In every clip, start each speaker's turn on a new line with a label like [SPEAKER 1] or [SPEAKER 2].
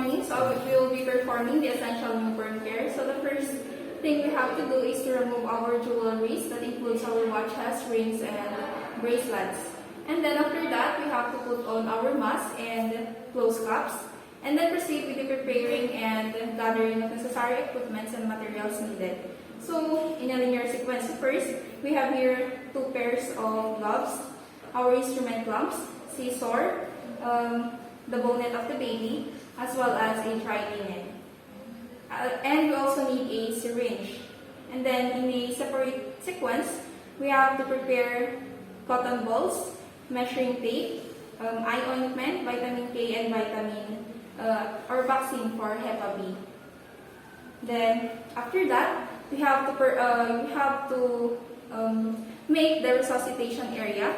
[SPEAKER 1] morning. So we will be performing the essential newborn care. So the first thing we have to do is to remove our jewelries. That includes our watches, rings, and bracelets. And then after that, we have to put on our mask and close cups. And then proceed with the preparing and gathering of necessary equipments and materials needed. So in a linear sequence, first, we have here 2 pairs of gloves, our instrument clamps, scissor, the bonnet of the baby, as well as a dry linen. And we also need a syringe. And then in a separate sequence, we have to prepare cotton balls, measuring tape, eye ointment, vitamin K, and vitamin or vaccine for Hep B. Then after that, we have to make the resuscitation area,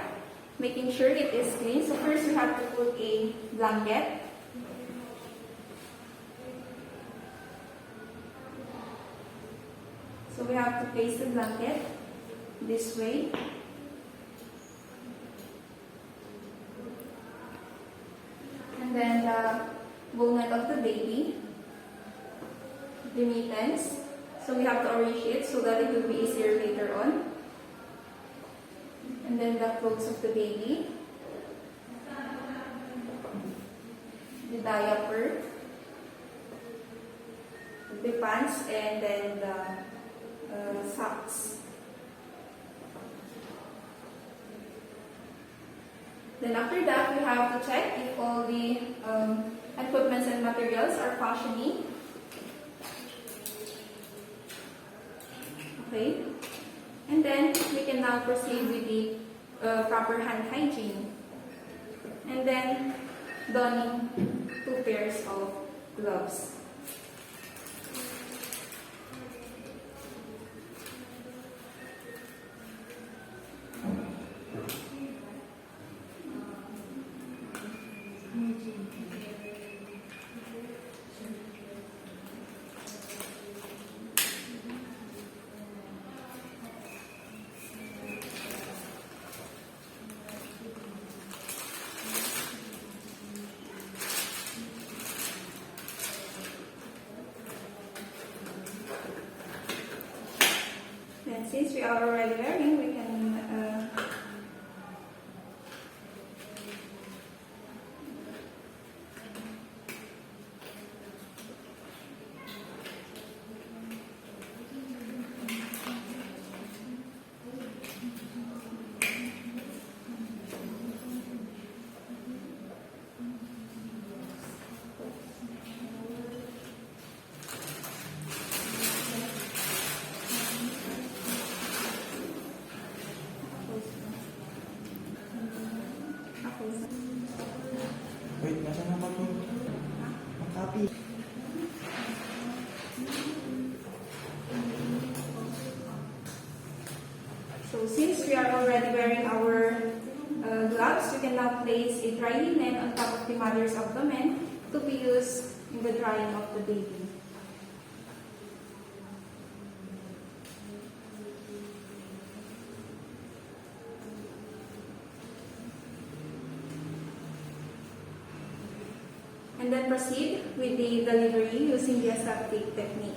[SPEAKER 1] making sure it is clean. So first we have to put a blanket. So we have to place the blanket this way. And then the bonnet of the baby, the mittens. So we have to arrange it so that it will be easier later on. And then the clothes of the baby, the diaper, the pants, and then the socks. Then after that, we have to check if all the equipments and materials are functioning. Okay. And then we can now proceed with the proper hand hygiene. And then donning 2 pairs of gloves. Then since we are already wearing, we can
[SPEAKER 2] Wait, nasa naman po? Ang copy.
[SPEAKER 1] So since we are already wearing our gloves, we can now place a dry linen on top of the mother's abdomen to be used in the drying of the baby. And then proceed with the delivery using the aseptic technique.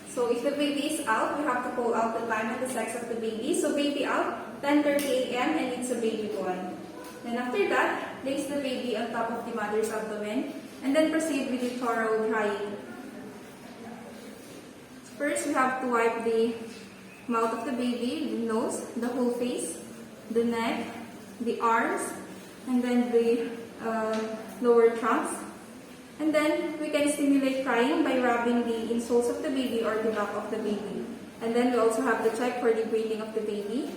[SPEAKER 1] So if the baby is out, we have to call out the time and the sex of the baby. So baby out, 10:30 a.m. and it's a baby boy. Then after that, place the baby on top of the mother's abdomen and then proceed with the thorough drying. First, we have to wipe the mouth of the baby, the nose, the whole face, the neck, the arms, and then the lower trunks. And then we can stimulate crying by rubbing the insoles of the baby or the back of the baby. And then we also have to check for the breathing of the baby.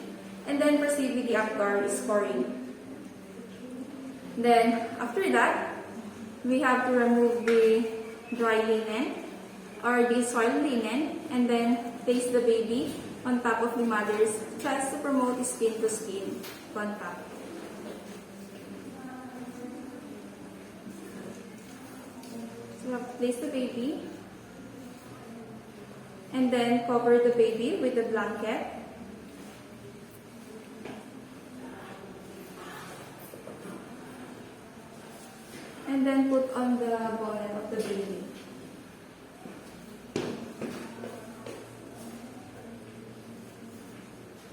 [SPEAKER 1] And then proceed with the Apgar scoring. Then after that, we have to remove the dry linen or the soiled linen and then place the baby on top of the mother's chest to promote skin-to-skin contact. So we have to place the baby and then cover the baby with the blanket. And then put on the bonnet of the baby.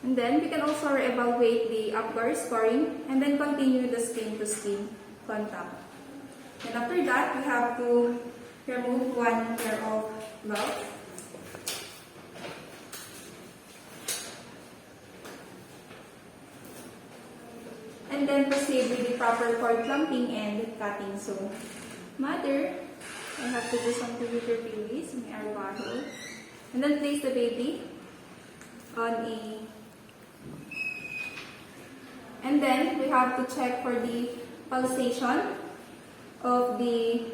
[SPEAKER 1] And then we can also evaluate the Apgar scoring and then continue the skin-to-skin contact. And after that, we have to remove one pair of gloves. And then proceed with the proper cord clamping and cutting. So, mother, I have to do something with your baby. So, may arbaho. And then place the baby on a... And then, we have to check for the pulsation of the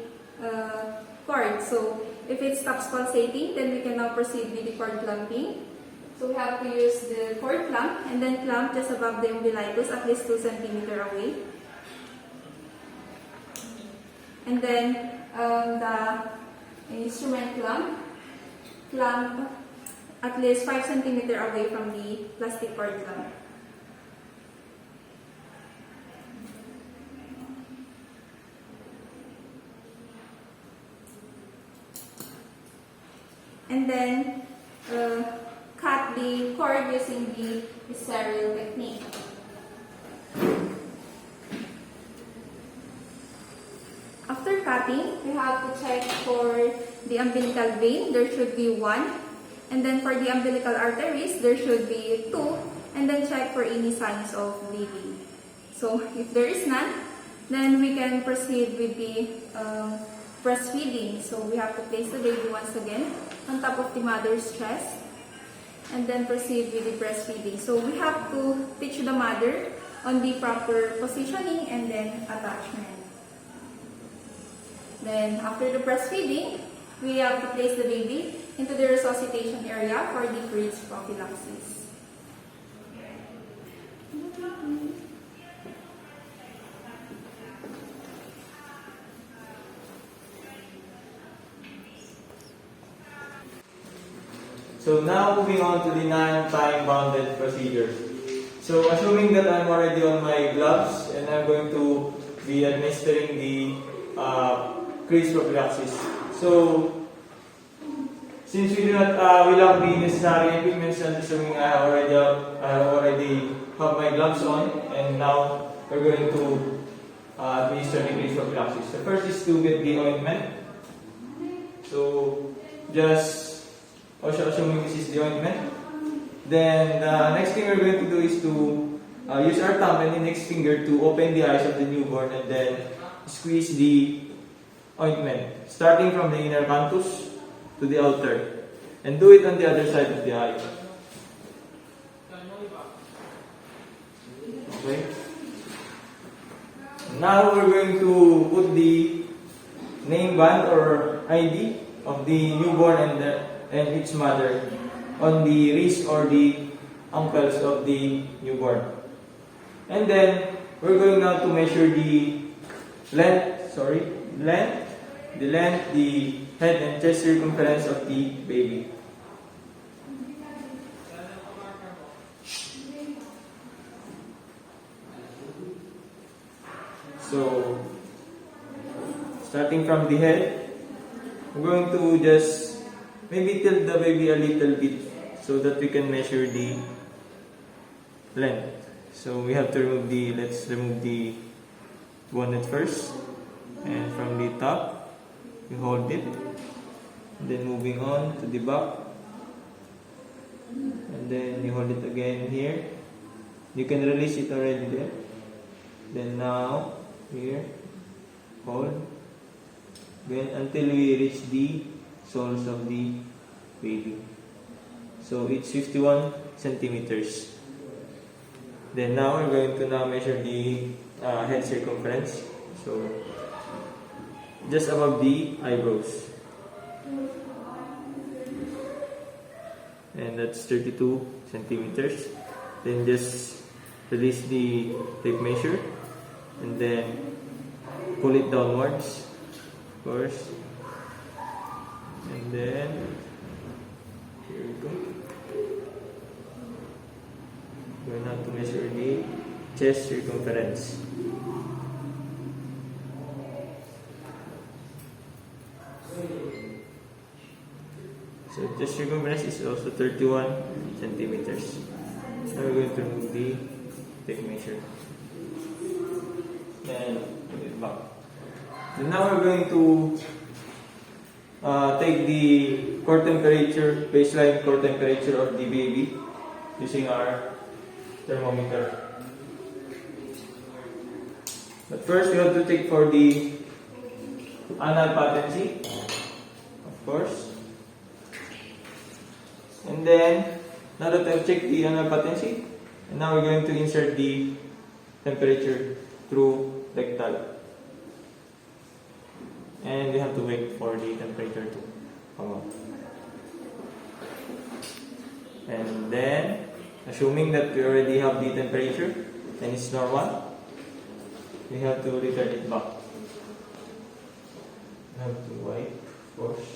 [SPEAKER 1] cord. So, if it stops pulsating, then we can now proceed with the cord clamping. So, we have to use the cord clamp and then clamp just above the umbilicus, at least 2 cm away. And then, the instrument clamp at least 5 cm away from the plastic cord clamp. And then, cut the cord using the serial technique. After cutting, we have to check for the umbilical vein. There should be 1. And then for the umbilical arteries, there should be 2. And then check for any signs of bleeding. So, if there is none, then we can proceed with the breastfeeding. So, we have to place the baby once again on top of the mother's chest and then proceed with the breastfeeding. So, we have to teach the mother on the proper positioning and then attachment. Then, after the breastfeeding, we have to place the baby into the resuscitation area for the crates prophylaxis.
[SPEAKER 2] So now moving on to the non-time bounded procedure. So assuming that I'm already on my gloves and I'm going to be administering the crease prophylaxis. So since we will not be necessary equipment, and assuming I already have my gloves on, and now we're going to administer the crease prophylaxis. The first is to get the ointment. So just also assuming this is the ointment. Then the next thing we're going to do is to use our thumb and index finger to open the eyes of the newborn and then squeeze the ointment, starting from the inner canthus to the outer. And do it on the other side of the eye. Okay. Now we're going to put the name band or ID of the newborn and its mother on the wrist or the ankles of the newborn. And then we're going now to measure the length, the head and chest circumference of the baby. So, starting from the head, we're going to just maybe tilt the baby a little bit so that we can measure the length. So we have to let's remove the bonnet first. And from the top, you hold it. And then moving on to the back. And then you hold it again here. You can release it already there. Then now, here, hold. Again until we reach the soles of the baby. So it's 51 centimeters. Then now we're going to measure the head circumference. So just above the eyebrows. And that's 32 centimeters. Then just release the tape measure and then pull it downwards first. And then here we go. We're now to measure the chest circumference. So the circumference is also 31 centimeters. Now we're going to remove the tape measure. And put it back. And now we're going to take the core temperature, baseline core temperature of the baby using our thermometer. But first, we have to take for the anal patency, of course. And then, now that I've checked the anal patency, and now we're going to insert the temperature through rectal. And we have to wait for the temperature to come out. And then, assuming that we already have the temperature and it's normal, we have to return it back. We have to wipe, of course.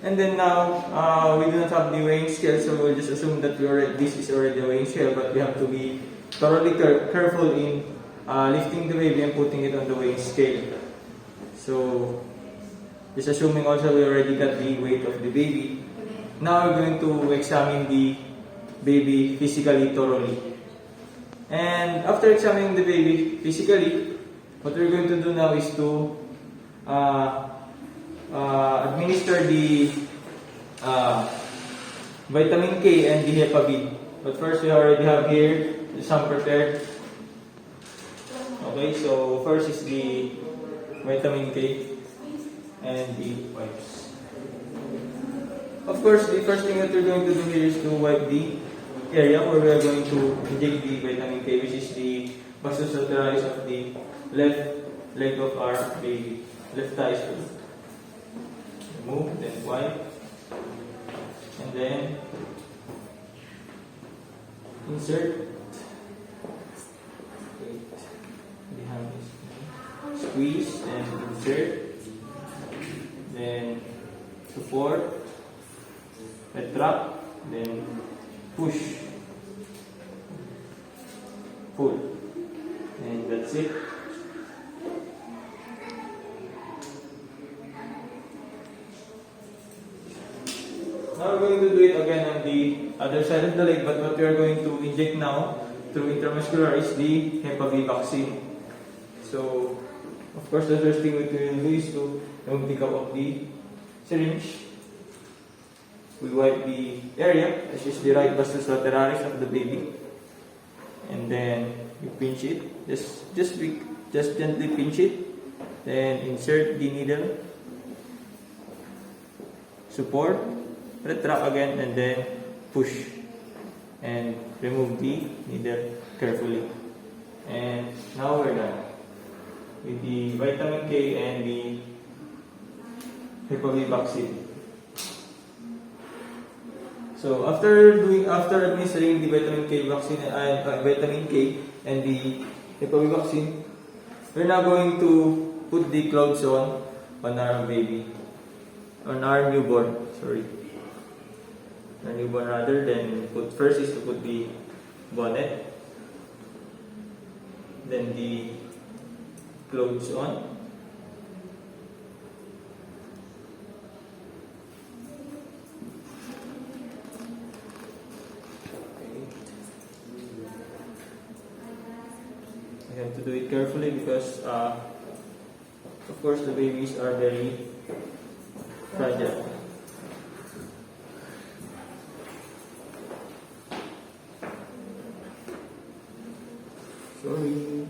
[SPEAKER 2] And then now, we do not have the weighing scale, so we'll just assume that this is already a weighing scale, but we have to be thoroughly careful in lifting the baby and putting it on the weighing scale. So, just assuming also we already got the weight of the baby, now we're going to examine the baby physically thoroughly. And after examining the baby physically, what we're going to do now is to administer the vitamin K and the Hepa B. But first, we already have here some prepared. Okay, so first is the vitamin K and the wipes. Of course, the first thing that we're going to do here is to wipe the area where we are going to inject the vitamin K, which is the vastus lateralis of the left leg of our baby, left thigh. Remove, then wipe, and then insert. Wait, behind this. Squeeze and insert. Then support, retract, then push, pull, and that's it. Now we're going to do it again on the other side of the leg, but what we are going to inject now through intramuscular is the Hepa B vaccine. So, of course, the first thing we will do is to remove the cap of the syringe. We wipe the area, which is the right vastus lateralis of the baby, and then you pinch it. Just gently pinch it. Then insert the needle, support, retract again, and then push and remove the needle carefully. And now we're done with the vitamin K and the Hepa B vaccine. So after administering the vitamin K vaccine vitamin K and the Hepa B vaccine, we're now going to put the clothes on our baby, on our newborn. Sorry, our newborn rather. Then first is to put the bonnet, then the clothes on. You have to do it carefully because, of course, the babies are very fragile. Sorry.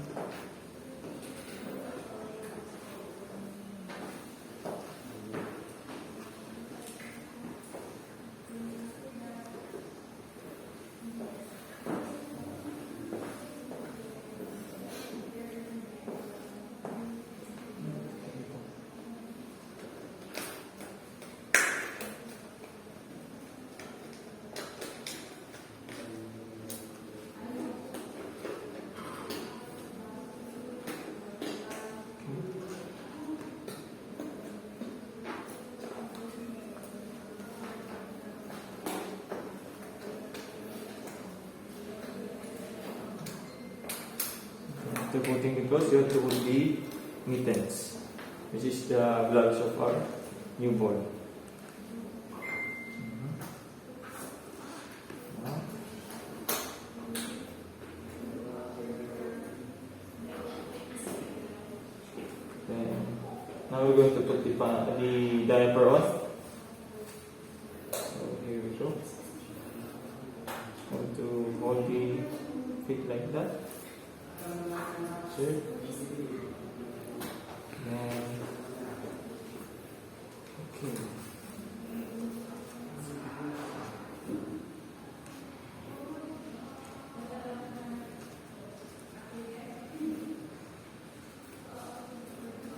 [SPEAKER 2] after putting the clothes, you have to put the mittens, which is the gloves of our newborn. Now, then, now we're going to put the diaper on. So here we go. Going to hold the feet like that. Sure. Then, okay.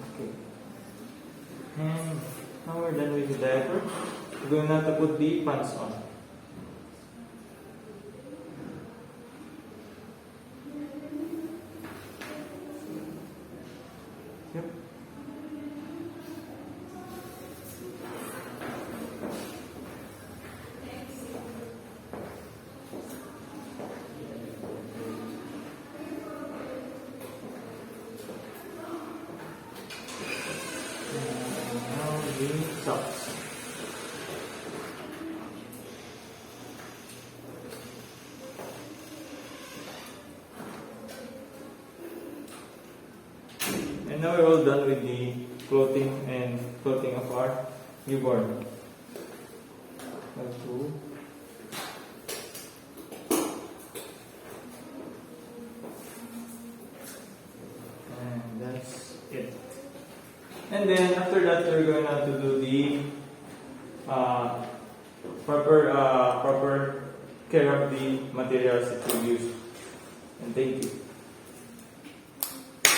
[SPEAKER 2] Okay. And now we're done with the diaper. We're going now to put the pants on. Yep. And now the socks. And now we're all done with the clothing of our newborn. One, two. And that's it. And then after that, we're going to do the proper care of the materials that we use. And thank you.